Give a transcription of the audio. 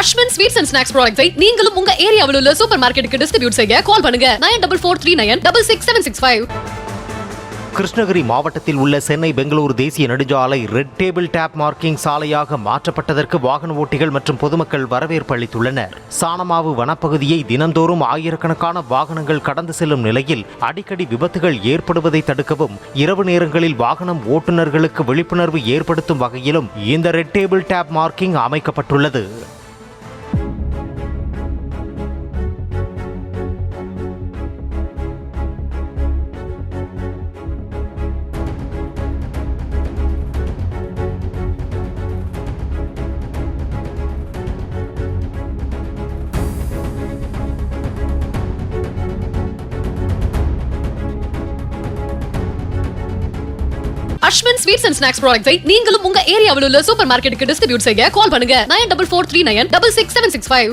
Ashwin sweets and snacks ப்ராடக்ட்ஸை நீங்களும் உங்க ஏரியாவில் உள்ள சூப்பர் மார்க்கெட்டுக்கு டிஸ்ட்ரிபியூட் செய்ய கால் பண்ணுங்க 9443966765. கிருஷ்ணகிரி மாவட்டத்தில் உள்ள சென்னை பெங்களூரு தேசிய நெடுஞ்சாலை ரெட் டேபிள் டேப் மார்க்கிங் சாலையாக மாற்றப்பட்டதற்கு வாகன ஓட்டிகள் மற்றும் பொதுமக்கள் வரவேற்பு அளித்துள்ளனர். சாணமாவு வனப்பகுதியை தினந்தோறும் ஆயிரக்கணக்கான வாகனங்கள் கடந்து செல்லும் நிலையில் அடிக்கடி விபத்துகள் ஏற்படுவதை தடுக்கவும் இரவு நேரங்களில் வாகனம் ஓட்டுநர்களுக்கு விழிப்புணர்வு ஏற்படுத்தும் வகையிலும் இந்த ரெட் டேபிள் டேப் மார்க்கிங் அமைக்கப்பட்டுள்ளது. அஸ்வின் ஸ்வீட்ஸ் அண்ட் ஸ்நாக்ஸ் ப்ராடக்ட்ஸை நீங்களும் உங்க ஏரியாவில் உள்ள சூப்பர் மார்க்கெட்டுக்கு டிஸ்ட்ரிபியூட் செய்ய கால் பண்ணுங்க 9443966765.